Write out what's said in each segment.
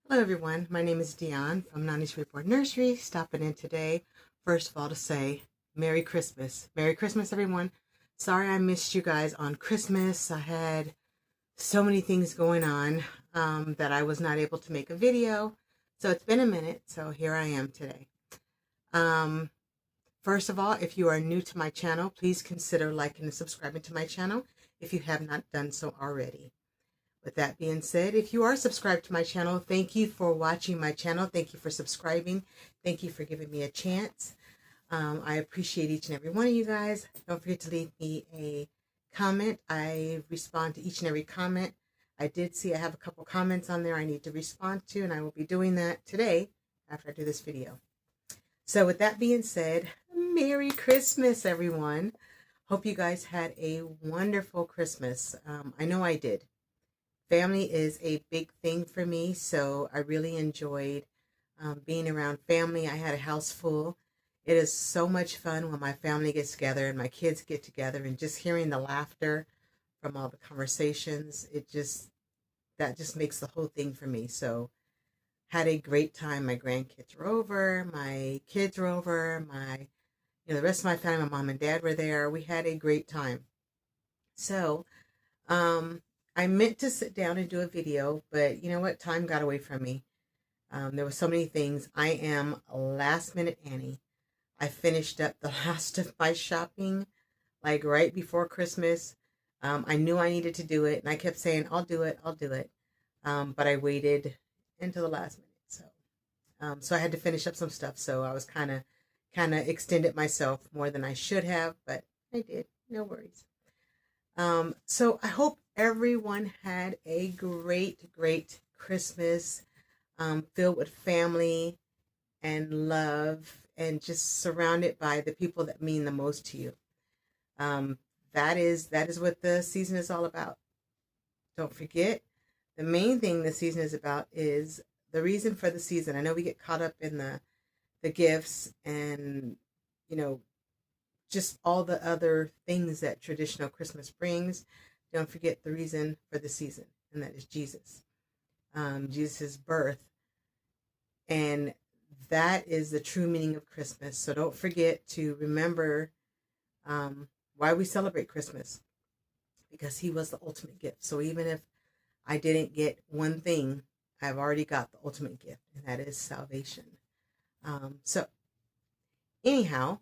Hello everyone, my name is Dion from Nani's Report Nursery, stopping in today, first of all to say Merry Christmas. Merry Christmas everyone. Sorry I missed you guys on Christmas. I had so many things going on that I was not able to make a video. So it's been a minute, so here I am today. First of all, if you are new to my channel, please consider liking and subscribing to my channel if you have not done so already. With that being said, if you are subscribed to my channel, thank you for watching my channel. Thank you for subscribing. Thank you for giving me a chance. I appreciate each and every one of you guys. Don't forget to leave me a comment. I respond to each and every comment. I did see I have a couple comments on there I need to respond to, and I will be doing that today after I do this video. So with that being said, Merry Christmas, everyone. Hope you guys had a wonderful Christmas. I know I did. Family is a big thing for me, so I really enjoyed being around family. I had a house full. It is so much fun when my family gets together and my kids get together, and just hearing the laughter from all the conversations, that just makes the whole thing for me. So had a great time. My grandkids were over, my kids were over, the rest of my family, my mom and dad were there. We had a great time. So, I meant to sit down and do a video, but you know what? Time got away from me. There were so many things. I am a last minute Annie. I finished up the last of my shopping, like right before Christmas. I knew I needed to do it, and I kept saying, I'll do it. But I waited until the last minute. So I had to finish up some stuff. So I was kind of extended myself more than I should have, but I did. No worries. So I hope everyone had a great Christmas, filled with family and love, and just surrounded by the people that mean the most to you. That is what the season is all about. Don't forget, the main thing the season is about is the reason for the season. I know we get caught up in the gifts and, just all the other things that traditional Christmas brings. Don't forget the reason for the season, and that is Jesus. Jesus' birth. And that is the true meaning of Christmas. So don't forget to remember why we celebrate Christmas, because he was the ultimate gift. So even if I didn't get one thing, I've already got the ultimate gift, and that is salvation. So anyhow,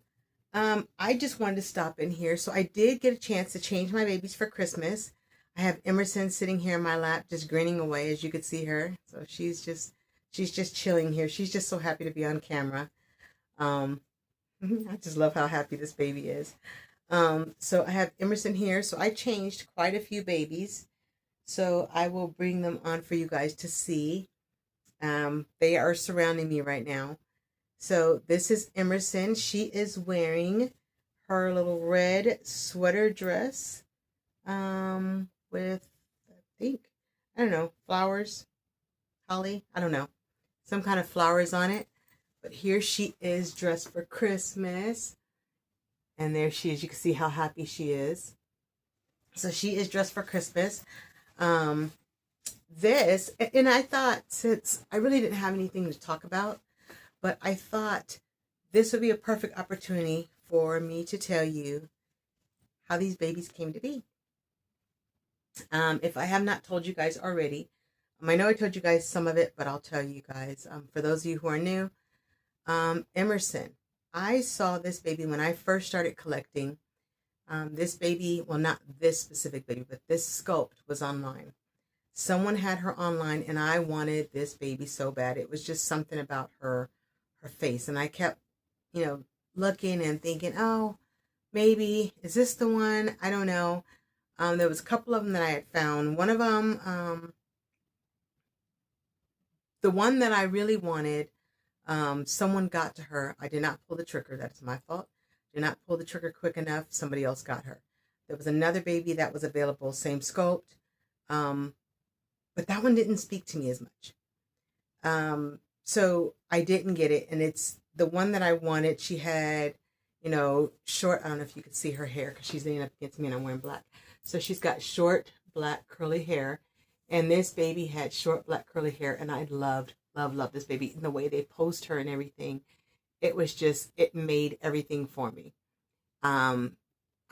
I just wanted to stop in here. So I did get a chance to change my babies for Christmas. I have Emerson sitting here in my lap, just grinning away, as you could see her. So she's just chilling here. She's just so happy to be on camera. I just love how happy this baby is. So I have Emerson here. So I changed quite a few babies. So I will bring them on for you guys to see. They are surrounding me right now. So this is Emerson. She is wearing her little red sweater dress with, I don't know, flowers, holly, I don't know, some kind of flowers on it. But here she is dressed for Christmas. And there she is. You can see how happy she is. So she is dressed for Christmas. And I thought, since I really didn't have anything to talk about, but I thought this would be a perfect opportunity for me to tell you how these babies came to be. If I have not told you guys already, I know I told you guys some of it, but I'll tell you guys. For those of you who are new, Emerson, I saw this baby when I first started collecting. This baby, well, not this specific baby, but this sculpt was online. Someone had her online, and I wanted this baby so bad. It was just something about her face. And I kept, looking and thinking, oh, maybe, is this the one? I don't know. There was a couple of them that I had found. One of them, the one that I really wanted, someone got to her. I did not pull the trigger. That's my fault. Did not pull the trigger quick enough. Somebody else got her. There was another baby that was available, same sculpt. But that one didn't speak to me as much. So I didn't get it. And it's the one that I wanted, she had, you know, short, I don't know if you could see her hair because she's leaning up against me and I'm wearing black. So she's got short, black, curly hair. And this baby had short, black, curly hair. And I loved, loved, loved this baby. And the way they posed her and everything, it was just, it made everything for me. I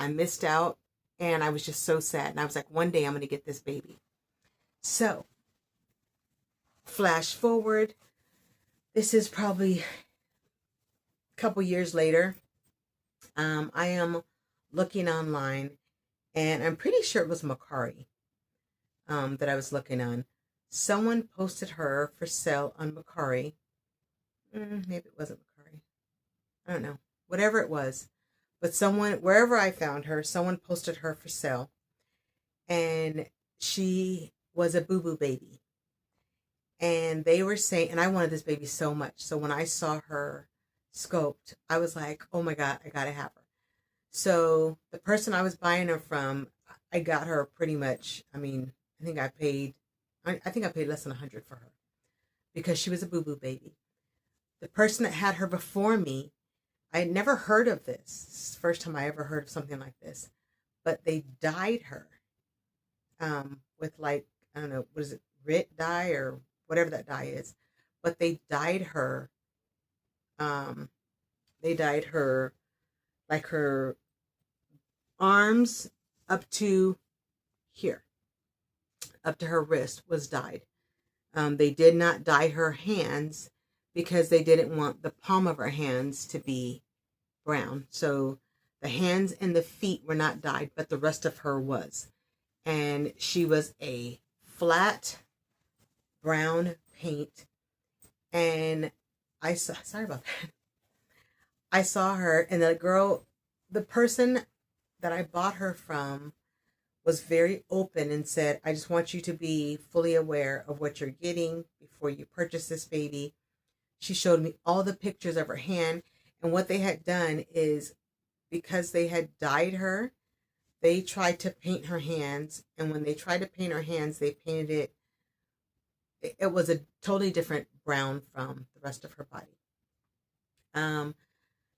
missed out and I was just so sad. And I was like, one day I'm going to get this baby. So, flash forward. This is probably a couple years later. I am looking online, and I'm pretty sure it was Macari that I was looking on. Someone posted her for sale on Macari. Maybe it wasn't Macari. I don't know. Whatever it was. But someone, wherever I found her, someone posted her for sale. And she was a boo-boo baby. And they were saying, and I wanted this baby so much. So when I saw her scoped, I was like, oh my God, I gotta have her. So the person I was buying her from, I got her pretty much, I mean, I think I paid less than $100 for her because she was a boo-boo baby. The person that had her before me, I had never heard of this. This is the first time I ever heard of something like this. But they dyed her with like, I don't know, what is it, RIT dye or whatever that dye is. But they dyed her like her arms up to here, up to her wrist was dyed. They did not dye her hands because they didn't want the palm of her hands to be brown. So the hands and the feet were not dyed, but the rest of her was. And she was a flat brown paint. And I saw, sorry about that. I saw her, and the person that I bought her from was very open and said, I just want you to be fully aware of what you're getting before you purchase this baby. She showed me all the pictures of her hand, and what they had done is, because they had dyed her, they tried to paint her hands, and when they tried to paint her hands, they painted it was a totally different brown from the rest of her body.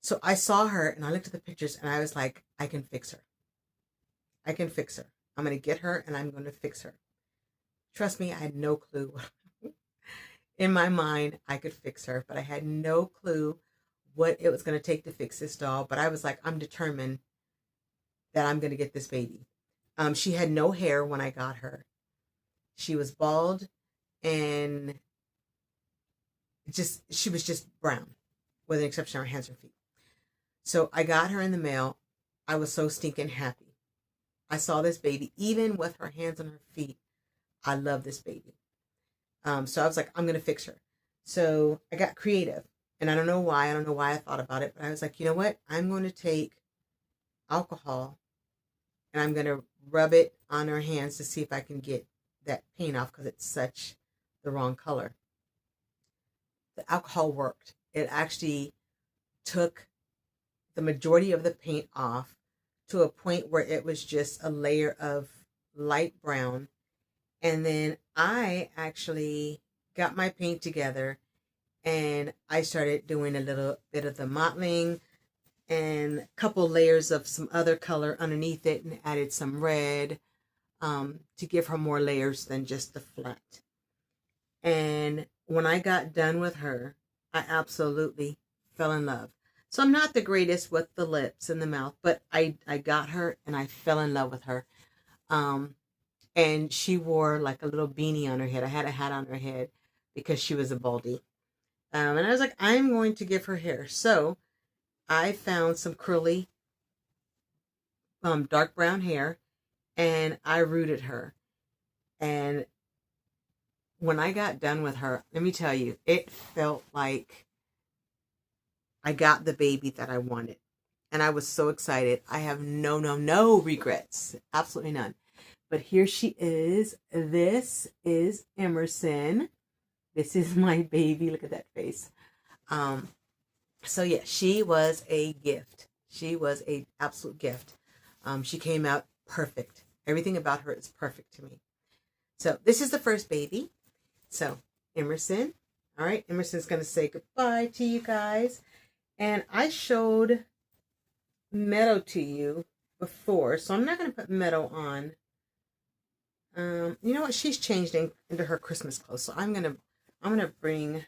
So I saw her and I looked at the pictures and I was like, I can fix her. I can fix her. I'm going to get her and I'm going to fix her. Trust me, I had no clue. In my mind, I could fix her, but I had no clue what it was going to take to fix this doll. But I was like, I'm determined that I'm going to get this baby. She had no hair when I got her. She was bald and she was just brown, with an exception of her hands and feet. So I got her in the mail. I was so stinking happy. I saw this baby, even with her hands and her feet. I love this baby. So I was like, I'm going to fix her. So I got creative, and I don't know why. I don't know why I thought about it, but I was like, you know what? I'm going to take alcohol and I'm going to rub it on her hands to see if I can get that paint off, because it's such the wrong color. The alcohol worked. It actually took the majority of the paint off to a point where it was just a layer of light brown. And then I actually got my paint together and I started doing a little bit of the mottling and a couple layers of some other color underneath it, and added some red to give her more layers than just the flat. And when I got done with her, I absolutely fell in love. So I'm not the greatest with the lips and the mouth, but I got her and I fell in love with her. And she wore like a little beanie on her head. I had a hat on her head because she was a baldy. And I was like, I'm going to give her hair. So I found some curly, dark brown hair, and I rooted her. And when I got done with her, let me tell you, it felt like I got the baby that I wanted. And I was so excited. I have no regrets. Absolutely none. But here she is. This is Emerson. This is my baby. Look at that face. So yeah, she was a gift. She was an absolute gift. She came out perfect. Everything about her is perfect to me. So this is the first baby. So Emerson. All right, Emerson's going to say goodbye to you guys. And I showed Meadow to you before, so I'm not going to put Meadow on. You know what? She's changed into her Christmas clothes, so I'm gonna bring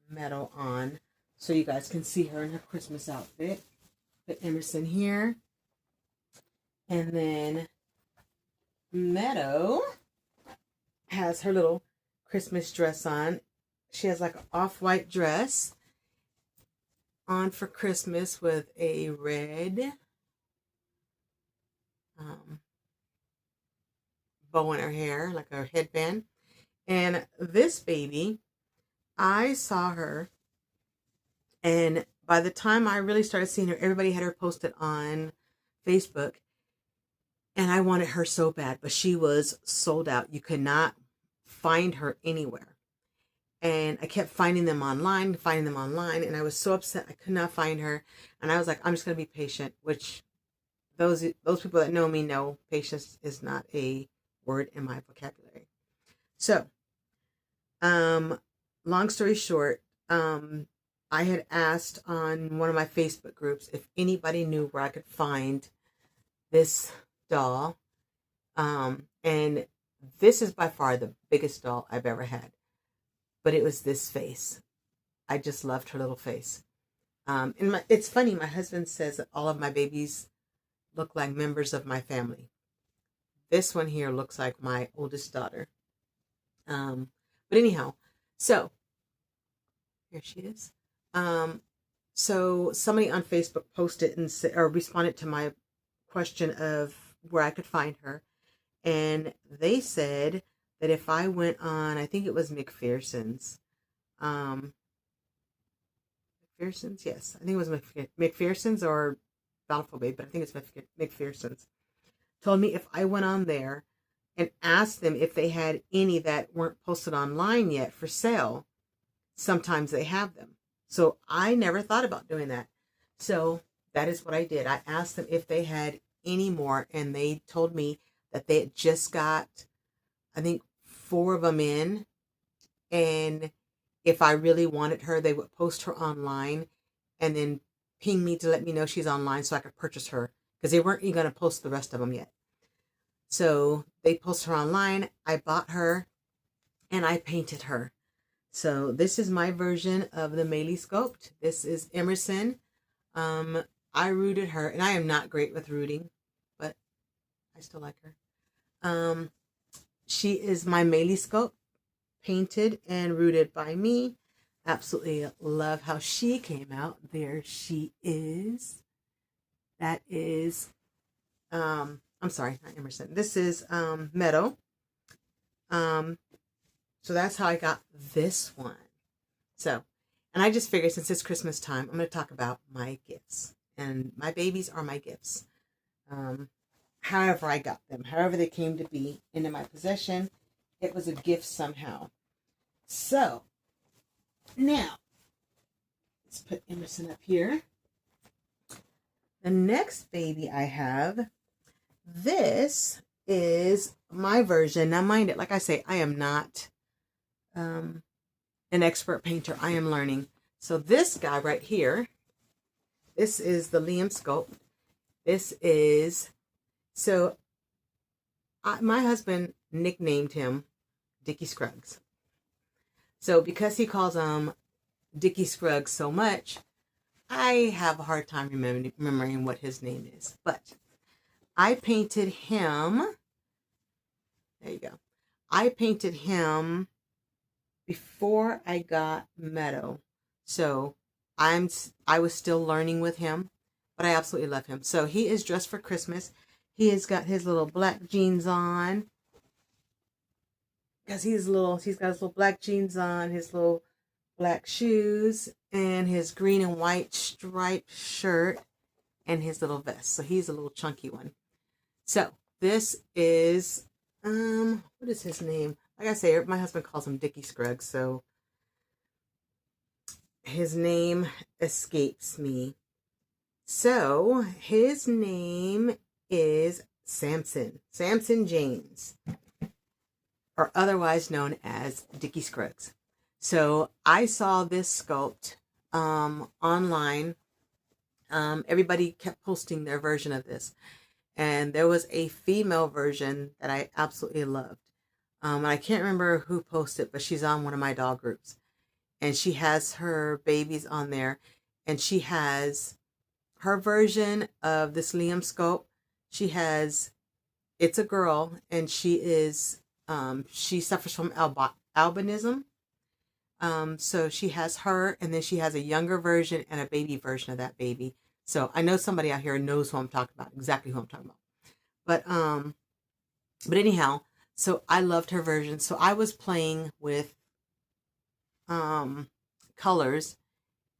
Meadow on so you guys can see her in her Christmas outfit. Put Emerson here, and then Meadow has her little Christmas dress on. She has like an off-white dress on for Christmas with a red bow in her hair, like a headband. And this baby, I saw her, and by the time I really started seeing her, everybody had her posted on Facebook, and I wanted her so bad, but she was sold out. You could not find her anywhere. And I kept finding them online, and I was so upset I could not find her. And I was like, I'm just going to be patient, which those people that know me know patience is not a word in my vocabulary. So, long story short, I had asked on one of my Facebook groups if anybody knew where I could find this doll. And this is by far the biggest doll I've ever had. But it was this face. I just loved her little face. It's funny, my husband says that all of my babies look like members of my family. This one here looks like my oldest daughter. But anyhow, so here she is. So somebody on Facebook posted and said, or responded to my question of where I could find her. And they said that if I went on, I think it was McPherson's. McPherson's, yes. I think it was McPherson's or Bountiful Babe, but I think it's McPherson's. Told me if I went on there and asked them if they had any that weren't posted online yet for sale, sometimes they have them. So I never thought about doing that. So that is what I did. I asked them if they had any more, and they told me that they had just got, I think, 4 of them in. And if I really wanted her, they would post her online and then ping me to let me know she's online so I could purchase her, because they weren't even going to post the rest of them yet. So they posted her online. I bought her and I painted her. So this is my version of the Maylee sculpt. This is Emerson. I rooted her, and I am not great with rooting, but I still like her. She is my Maylee sculpt, painted and rooted by me. Absolutely love how she came out. There she is. That is, I'm sorry, not Emerson. This is Meadow. So that's how I got this one. So, and I just figured since it's Christmas time, I'm going to talk about my gifts. And my babies are my gifts. However I got them, however they came to be into my possession, it was a gift somehow. So, now, let's put Emerson up here. The next baby I have, this is my version. Now, mind it, like I say, I am not an expert painter. I am learning. So this guy right here, this is the Liam sculpt. This is, so my husband nicknamed him Dickie Scruggs. So because he calls him Dickie Scruggs so much, I have a hard time remembering what his name is. But I painted him, there you go. I painted him before I got Meadow. So I was still learning with him, but I absolutely love him. So he is dressed for Christmas. He has got his little black jeans on. Because he's got his little black jeans on, his little black shoes, and his green and white striped shirt, and his little vest. So he's a little chunky one. So this is, what is his name? Like I say, my husband calls him Dickie Scruggs, so his name escapes me. So his name is Samson James, or otherwise known as Dickie Scruggs. So I saw this sculpt online, everybody kept posting their version of this. And there was a female version that I absolutely loved. I can't remember who posted, but she's on one of my dog groups. And she has her babies on there. And she has her version of this Liam scope. She has, it's a girl, and she suffers from albinism. So she has her, and then she has a younger version and a baby version of that baby. So I know somebody out here knows who I'm talking about, exactly who I'm talking about. But anyhow, so I loved her version. So I was playing with colors,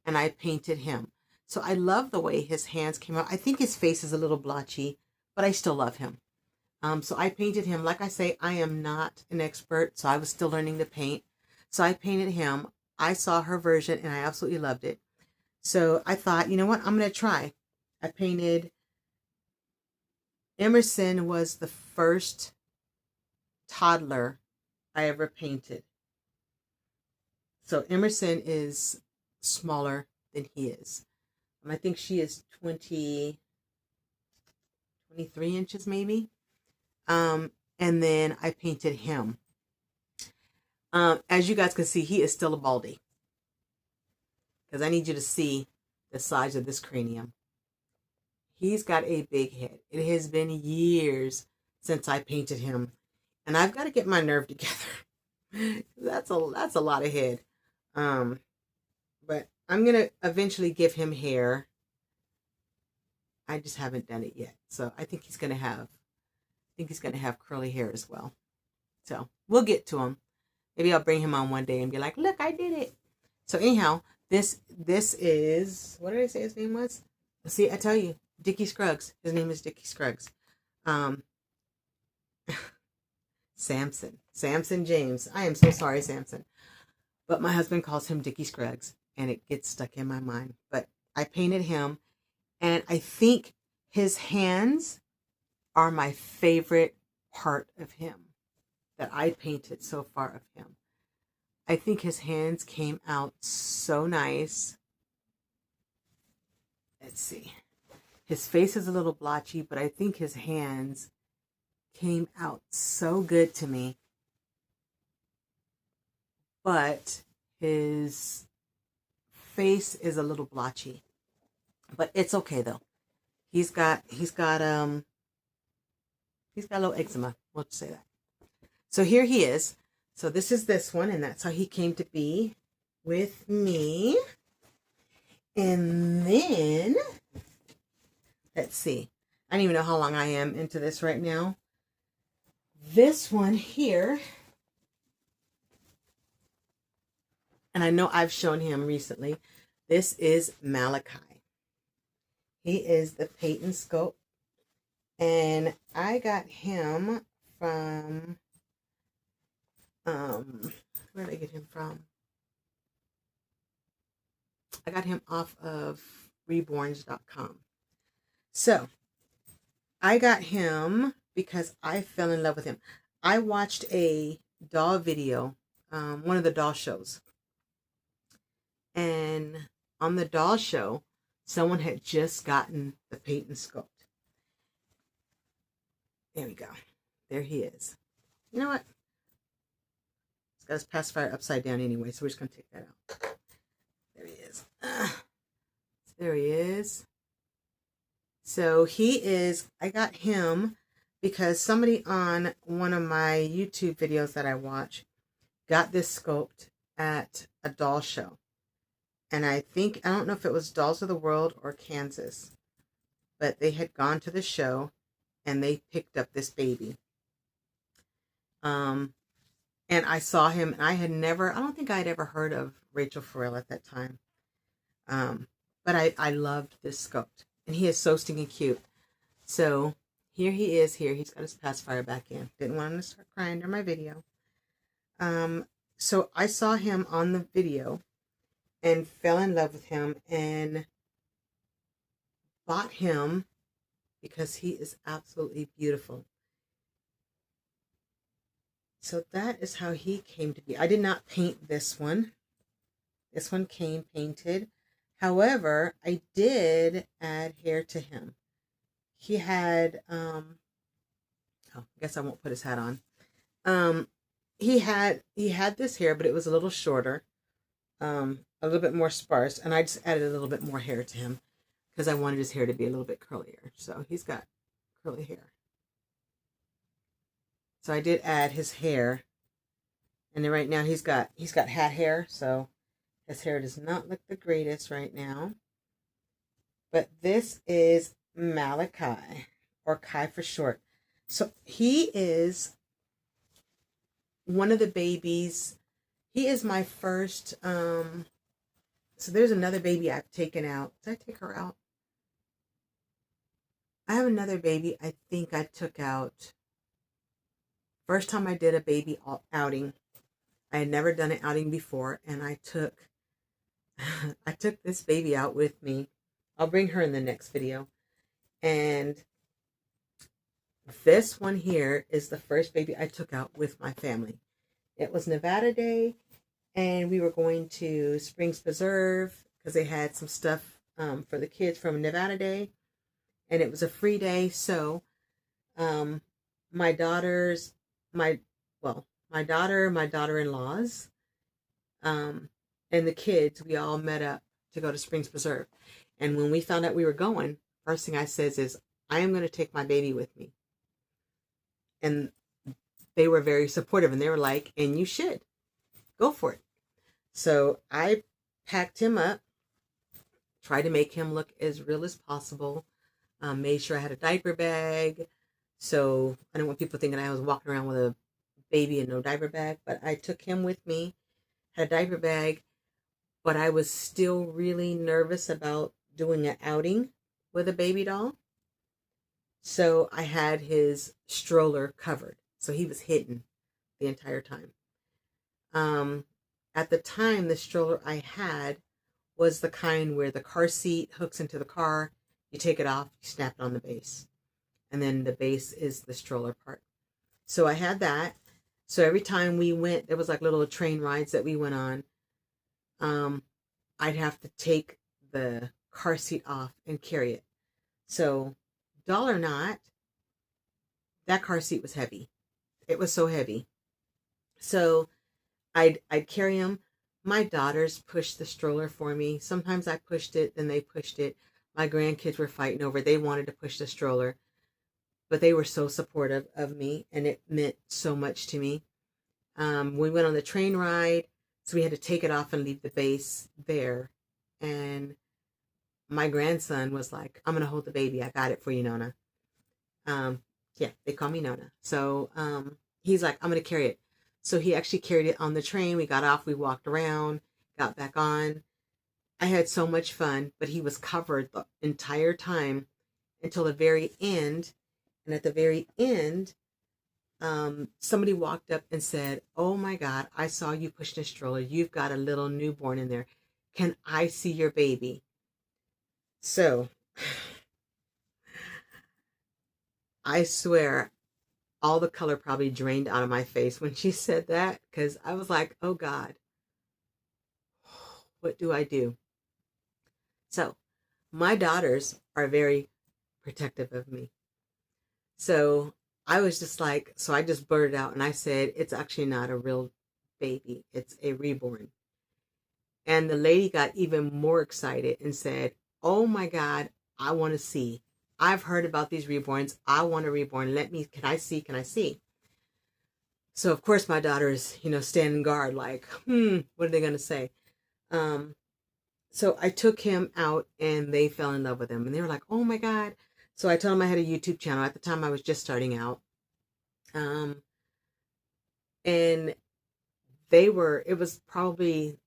and I painted him. So I love the way his hands came out. I think his face is a little blotchy, but I still love him. So I painted him. Like I say, I am not an expert, so I was still learning to paint. So I painted him. I saw her version, and I absolutely loved it. So I thought, you know what? I'm going to try. I painted. Emerson was the first toddler I ever painted. So Emerson is smaller than he is. I think she is 23 inches maybe. And then I painted him. As you guys can see, he is still a baldy. Because I need you to see the size of this cranium. He's got a big head. It has been years since I painted him. And I've got to get my nerve together. That's a lot of head. But I'm going to eventually give him hair. I just haven't done it yet. So I think he's going to have curly hair as well. So we'll get to him. Maybe I'll bring him on one day and be like, look, I did it. So anyhow, this is, what did I say his name was? See, I tell you, Dickie Scruggs. His name is Dickie Scruggs. Samson James. I am so sorry, Samson. But my husband calls him Dickie Scruggs, and it gets stuck in my mind. But I painted him, and I think his hands are my favorite part of him that I painted so far of him. I think his hands came out so nice. Let's see. His face is a little blotchy, but I think his hands came out so good to me. But his face is a little blotchy. But it's okay though. He's got a little eczema. We'll just say that. So here he is. So this is this one, and that's how he came to be with me. And then, let's see. I don't even know how long I am into this right now. This one here, and I know I've shown him recently. This is Malachi. He is the Peyton Scope. And I got him from, where did I get him from? I got him off of reborns.com. So I got him because I fell in love with him. I watched a doll video, one of the doll shows. And on the doll show, someone had just gotten the Peyton Scope. There we go. There he is. You know what? It's got his pacifier upside down anyway, so we're just going to take that out. There he is. There he is. So he is, I got him because somebody on one of my YouTube videos that I watch got this scoped at a doll show. And I don't know if it was Dolls of the World or Kansas, but they had gone to the show and they picked up this baby. And I saw him, and I don't think I had ever heard of Rachel Farrell at that time. But I loved this sculpt, and he is so stinking cute. So here he is here. He's got his pacifier back in. Didn't want him to start crying during my video. So I saw him on the video and fell in love with him and bought him because he is absolutely beautiful. So that is how he came to be. I did not paint this one. This one came painted. However, I did add hair to him. He had, oh, I guess I won't put his hat on. Um, he had this hair, but it was a little shorter, a little bit more sparse, and I just added a little bit more hair to him because I wanted his hair to be a little bit curlier. So he's got curly hair. So I did add his hair, and then right now he's got hat hair, so his hair does not look the greatest right now. But this is Malachi, or Kai for short. So he is one of the babies. He is my first, so there's another baby I've taken out. Did I take her out? I have another baby I think I took out. First time I did a baby outing. I had never done an outing before, and I took this baby out with me. I'll bring her in the next video. And this one here is the first baby I took out with my family. It was Nevada Day, and we were going to Springs Preserve because they had some stuff for the kids from Nevada Day, and it was a free day. So my daughter, my daughter-in-laws, and the kids, we all met up to go to Springs Preserve. And when we found out we were going, first thing I says is, I am going to take my baby with me. And they were very supportive, and they were like, and you should go for it. So I packed him up, tried to make him look as real as possible, made sure I had a diaper bag. So I don't want people thinking I was walking around with a baby and no diaper bag, but I took him with me, had a diaper bag, but I was still really nervous about doing an outing with a baby doll. So I had his stroller covered. So he was hidden the entire time. At the time, the stroller I had was the kind where the car seat hooks into the car, you take it off, you snap it on the base. And then the base is the stroller part. So I had that. So every time we went, there was like little train rides that we went on. I'd have to take the car seat off and carry it. So, doll or not, that car seat was heavy. It was so heavy. So I'd carry him. My daughters pushed the stroller for me. Sometimes I pushed it, then they pushed it. My grandkids were fighting over it. They wanted to push the stroller, but they were so supportive of me, and it meant so much to me. We went on the train ride, so we had to take it off and leave the base there. And my grandson was like, I'm going to hold the baby. I got it for you, Nona. Yeah, they call me Nona. So he's like, I'm going to carry it. So he actually carried it on the train. We got off, we walked around, got back on. I had so much fun, but he was covered the entire time until the very end. And at the very end, somebody walked up and said, oh my God, I saw you pushing a stroller. You've got a little newborn in there. Can I see your baby? So I swear all the color probably drained out of my face when she said that, because I was like, oh God, what do I do? So my daughters are very protective of me. So I was just like, so I just blurted out and I said, it's actually not a real baby. It's a reborn. And the lady got even more excited and said, oh my God, I want to see. I've heard about these reborns. I want a reborn. Can I see? Can I see? So of course my daughter is, standing guard like, what are they going to say? So I took him out and they fell in love with him and they were like, oh my God. So I told them I had a YouTube channel. At the time I was just starting out. And it was probably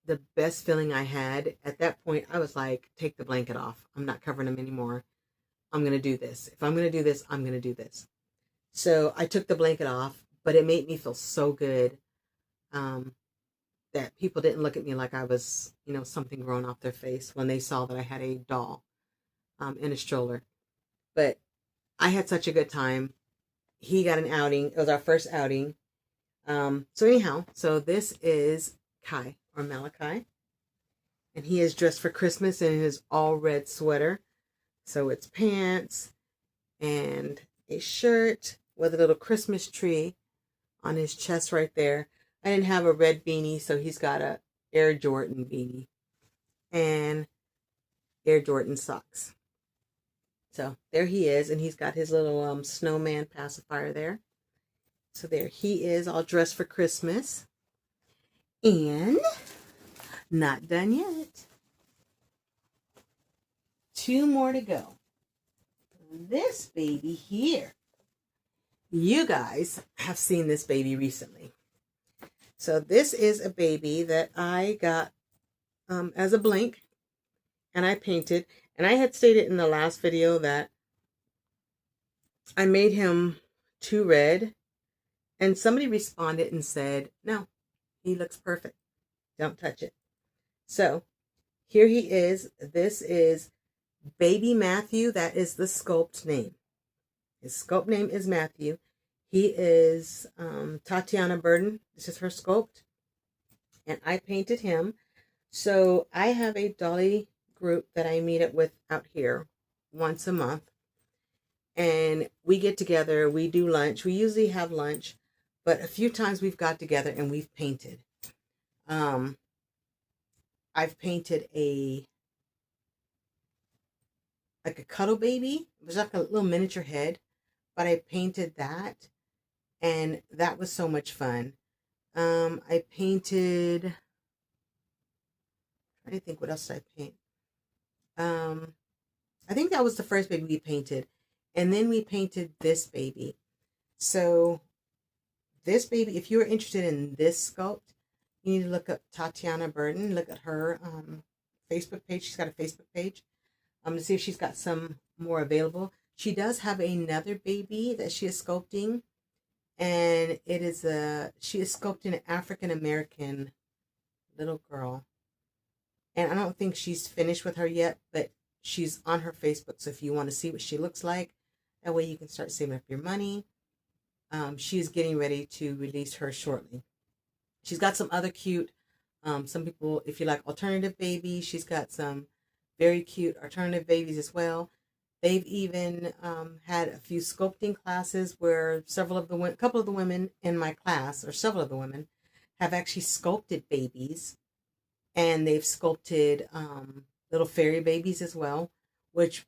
the best feeling I had. At that point, I was like, take the blanket off. I'm not covering him anymore. I'm going to do this. If I'm going to do this, I'm going to do this. So I took the blanket off, but it made me feel so good that people didn't look at me like I was, something growing off their face when they saw that I had a doll in a stroller. But I had such a good time. He got an outing. It was our first outing. So anyhow, so this is Kai or Malachi. And he is dressed for Christmas in his all red sweater. So it's pants and a shirt with a little Christmas tree on his chest right there. I didn't have a red beanie, so he's got a Air Jordan beanie and Air Jordan socks. So there he is, and he's got his little snowman pacifier there. So there he is, all dressed for Christmas. And not done yet. 2 more to go. This baby here. You guys have seen this baby recently. So this is a baby that I got as a blank, and I painted. And I had stated in the last video that I made him too red. And somebody responded and said, no, he looks perfect. Don't touch it. So here he is. This is Baby Matthew. That is the sculpt name. His sculpt name is Matthew. He is Tatiana Burden. This is her sculpt. And I painted him. So I have a dolly group that I meet up with out here once a month. And we get together. We do lunch. We usually have lunch. But a few times we've got together and we've painted. I've painted like a cuddle baby. It was like a little miniature head, but I painted that, and that was so much fun. I painted, I'm trying to think what else did I paint. I think that was the first baby we painted, and then we painted this baby. So this baby, if you're interested in this sculpt, you need to look up Tatiana Burden. Look at her Facebook page. She's got a Facebook page to see if she's got some more available. She does have another baby that she is sculpting, and she is sculpting an African American little girl. And I don't think she's finished with her yet, but she's on her Facebook. So if you want to see what she looks like, that way you can start saving up your money. She is getting ready to release her shortly. She's got some other cute, some people, if you like alternative babies, she's got some very cute alternative babies as well. They've even had a few sculpting classes where a couple of the women in my class, or several of the women, have actually sculpted babies. And they've sculpted little fairy babies as well, which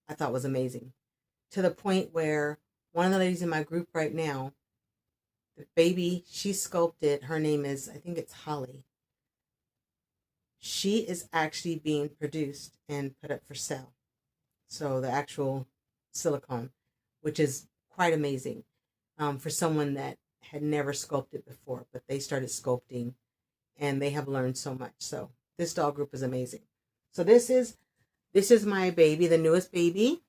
I thought was amazing. To the point where one of the ladies in my group right now, the baby she sculpted, her name is, I think it's Holly. She is actually being produced and put up for sale. So the actual silicone, which is quite amazing for someone that had never sculpted before, but they started sculpting and they have learned so much. So this doll group is amazing. So this is my baby, the newest baby.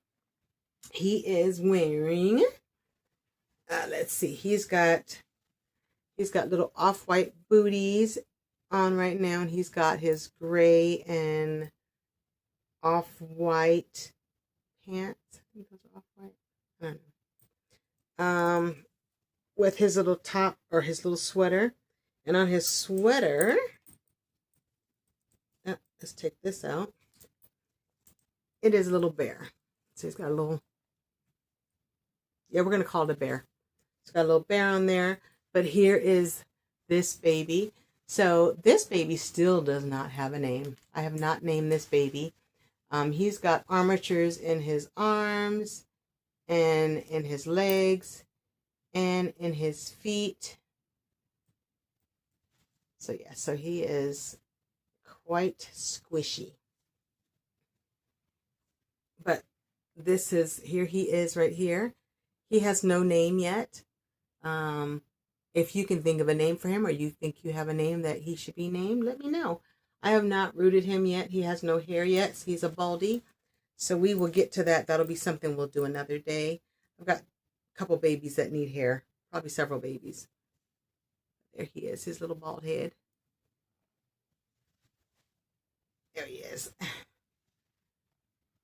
He is wearing, let's see, he's got little off-white booties on right now, and he's got his gray and off-white pants. I think those are off-white. I don't know. With his little top, or his little sweater. And on his sweater, let's take this out. It is a little bear. So he's got a little, we're going to call it a bear. It's got a little bear on there. But here is this baby. So this baby still does not have a name. I have not named this baby. He's got armatures in his arms and in his legs and in his feet. So yeah, so he is quite squishy. But this is, here he is right here. He has no name yet. If you can think of a name for him, or you think you have a name that he should be named, let me know. I have not rooted him yet. He has no hair yet. So he's a baldy. So we will get to that. That'll be something we'll do another day. I've got a couple babies that need hair. Probably several babies. There he is, his little bald head. There he is.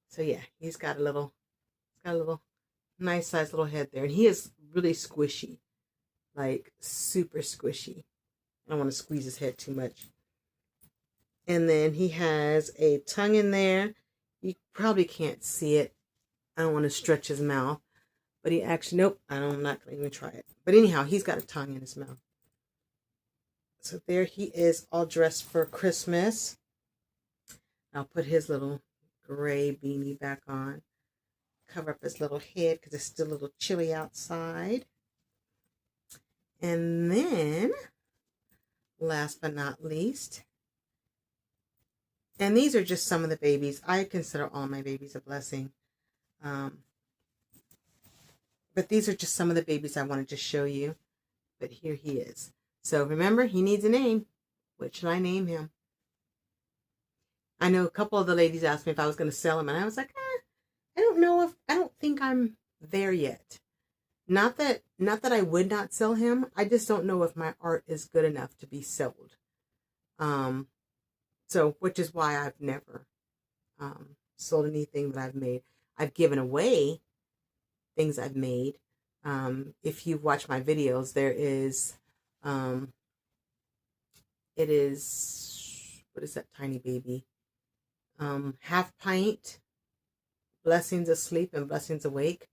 So yeah, he's got a little nice sized little head there. And he is really squishy. Like super squishy. I don't want to squeeze his head too much. And then he has a tongue in there. You probably can't see it. I don't want to stretch his mouth. But he actually, nope, I'm not going to even try it. But anyhow, he's got a tongue in his mouth. So there he is, all dressed for Christmas. I'll put his little gray beanie back on. Cover up his little head because it's still a little chilly outside. And then, last but not least, and these are just some of the babies. I consider all my babies a blessing. But these are just some of the babies I wanted to show you. But here he is. So remember, he needs a name. What should I name him? I know a couple of the ladies asked me if I was going to sell him, and I was like, I don't know I don't think I'm there yet. Not that I would not sell him. I just don't know if my art is good enough to be sold. So, which is why I've never sold anything that I've made. I've given away things I've made. If you watch my videos, there is, it is, what is that tiny baby? Half Pint, Blessings Asleep, and Blessings Awake.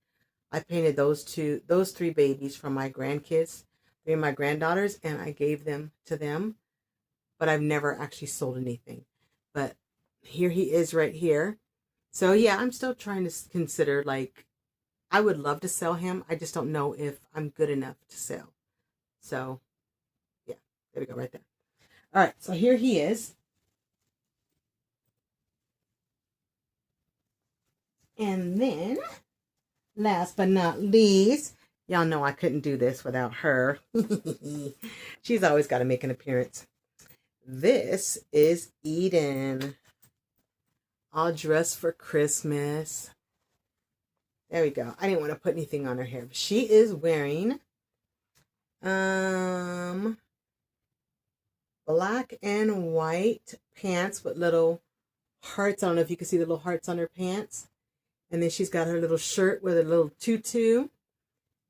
I painted those three babies from my grandkids, three of my granddaughters, and I gave them to them. But I've never actually sold anything. But here he is right here. So yeah, I'm still trying to consider, like, I would love to sell him. I just don't know if I'm good enough to sell. So yeah, there we go right there. All right, so here he is. And then, last but not least, y'all know I couldn't do this without her. She's always got to make an appearance. This is Eden, all dressed for Christmas. There we go. I didn't want to put anything on her hair. But she is wearing black and white pants with little hearts. I don't know if you can see the little hearts on her pants. And then she's got her little shirt with a little tutu.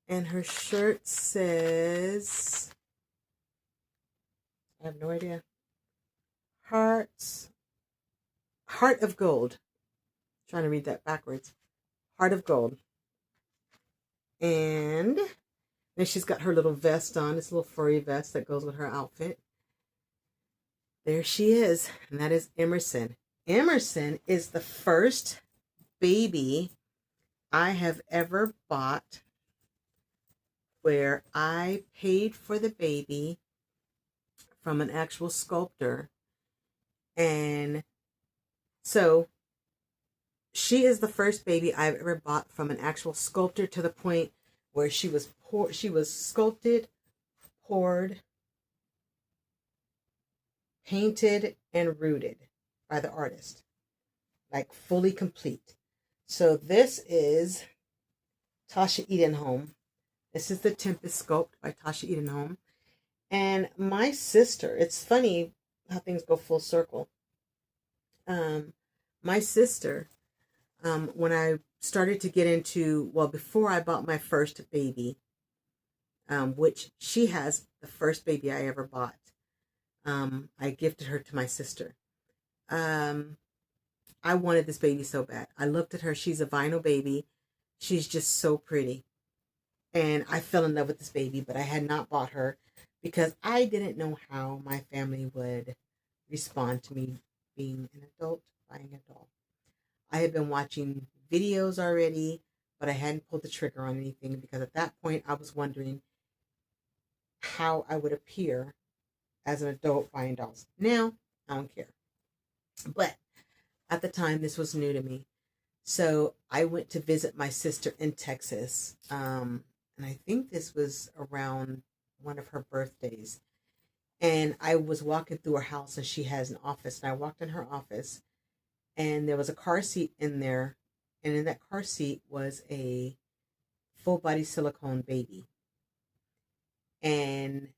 And her shirt says, I have no idea. Heart of Gold. I'm trying to read that backwards. Heart of Gold. And then she's got her little vest on, this little furry vest that goes with her outfit. There she is, and that is Emerson. Emerson is the first baby I have ever bought where I paid for the baby from an actual sculptor. And so she is the first baby I've ever bought from an actual sculptor, to the point where she was sculpted, poured, painted, and rooted by the artist, like fully complete. So this is Tasha Edenholm. This is the Tempest Sculpt by Tasha Edenholm. And my sister, it's funny how things go full circle. My sister, when I started to get into, well, before I bought my first baby, which she has the first baby I ever bought, I gifted her to my sister. I wanted this baby so bad. I looked at her. She's a vinyl baby. She's just so pretty. And I fell in love with this baby, but I had not bought her because I didn't know how my family would respond to me being an adult, buying a doll. I had been watching videos already, but I hadn't pulled the trigger on anything because at that point I was wondering how I would appear as an adult buying dolls. Now, I don't care. But at the time, this was new to me. So I went to visit my sister in Texas. And I think this was around one of her birthdays. And I was walking through her house, and she has an office. And I walked in her office, and there was a car seat in there. And in that car seat was a full body silicone baby. And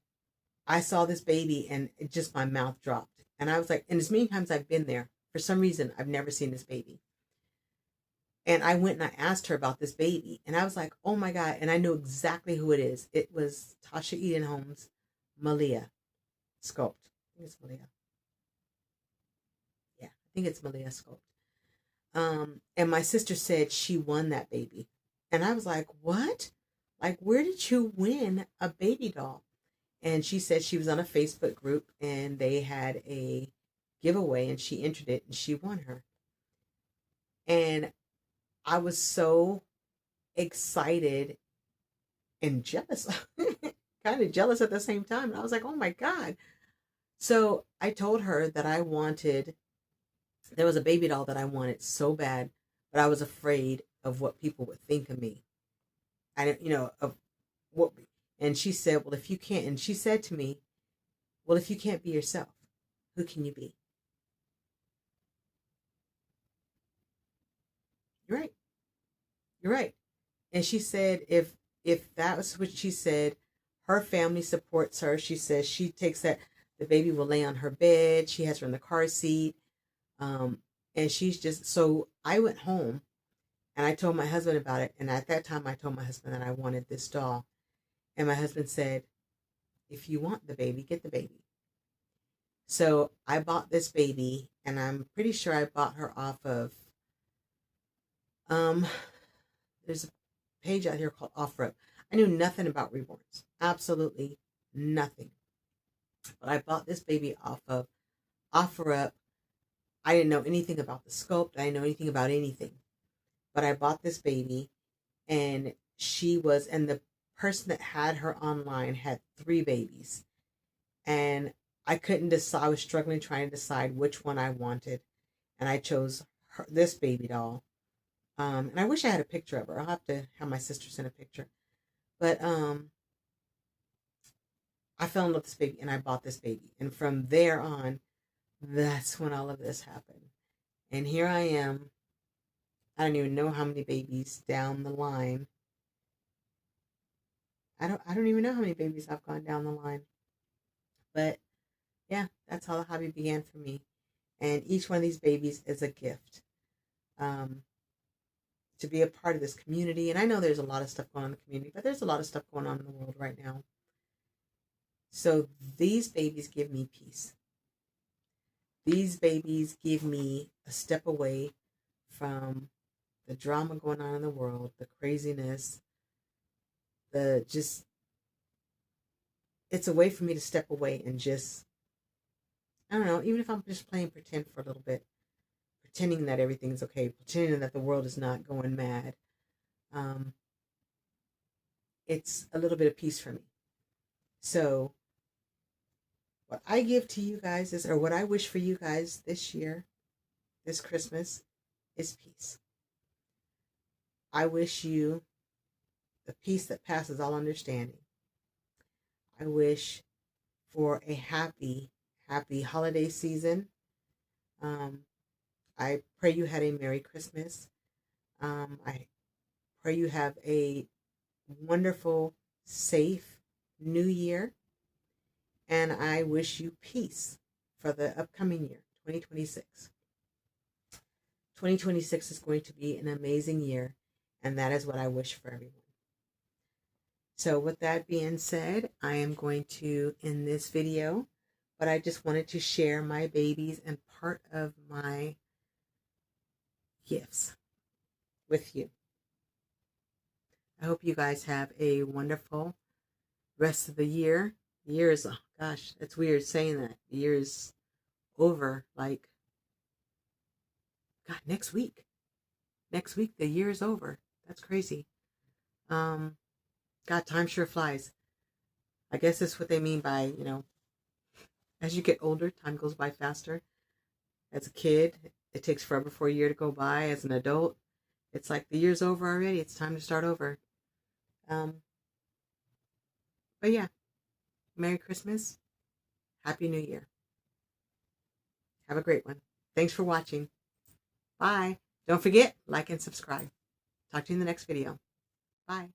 I saw this baby, and it just, my mouth dropped. And I was like, and as many times I've been there, for some reason, I've never seen this baby. And I went and I asked her about this baby. And I was like, oh my God. And I knew exactly who it is. It was Tasha Edenholm's Malia sculpt. I think it's Malia. think it's Malia Sculpt. And my sister said she won that baby. And I was like, what? Like, where did you win a baby doll? And she said she was on a Facebook group and they had a giveaway and she entered it and she won her. And I was so excited and jealous, kind of jealous at the same time. And I was like, oh my God. So I told her that there was a baby doll that I wanted so bad, but I was afraid of what people would think of me. I didn't, of what, and she said, well, if you can't, and she said to me, well, if you can't be yourself, who can you be? You're right. You're right. And she said, if that was what she said, her family supports her. She says she takes that, the baby will lay on her bed. She has her in the car seat. And she's just, so I went home and I told my husband about it. And at that time, I told my husband that I wanted this doll. And my husband said, if you want the baby, get the baby. So I bought this baby, and I'm pretty sure I bought her off of, there's a page out here called OfferUp. I knew nothing about reborns, absolutely nothing. But I bought this baby off of OfferUp. I didn't know anything about the sculpt. I didn't know anything about anything. But I bought this baby, and the person that had her online had 3 babies. And I couldn't decide. I was struggling trying to decide which one I wanted. And I chose this baby doll. And I wish I had a picture of her. I'll have to have my sister send a picture. But I fell in love with this baby and I bought this baby. And from there on, that's when all of this happened. And here I am. I don't even know how many babies down the line. I don't even know how many babies I've gone down the line. But yeah, that's how the hobby began for me. And each one of these babies is a gift. To be a part of this community. And I know there's a lot of stuff going on in the community, but there's a lot of stuff going on in the world right now. So these babies give me peace. These babies give me a step away from the drama going on in the world, the craziness, it's a way for me to step away and just, I don't know, even if I'm just playing pretend for a little bit, pretending that everything's okay, pretending that the world is not going mad. It's a little bit of peace for me. So what I give to you guys is, or what I wish for you guys this year, this Christmas, is peace. I wish you the peace that passes all understanding. I wish for a happy, happy holiday season. I pray you had a Merry Christmas. I pray you have a wonderful, safe New Year. And I wish you peace for the upcoming year, 2026. 2026 is going to be an amazing year, and that is what I wish for everyone. So with that being said, I am going to end this video, but I just wanted to share my babies and part of my gifts with you. I hope you guys have a wonderful rest of the year. The year is, oh gosh, it's weird saying that. The year is over, like, God, next week. Next week, the year is over. That's crazy. God, time sure flies. I guess that's what they mean by, as you get older, time goes by faster. As a kid, it takes forever for a year to go by. As an adult, it's like the year's over already. It's time to start over. But yeah, Merry Christmas. Happy New Year. Have a great one. Thanks for watching. Bye. Don't forget, like and subscribe. Talk to you in the next video. Bye.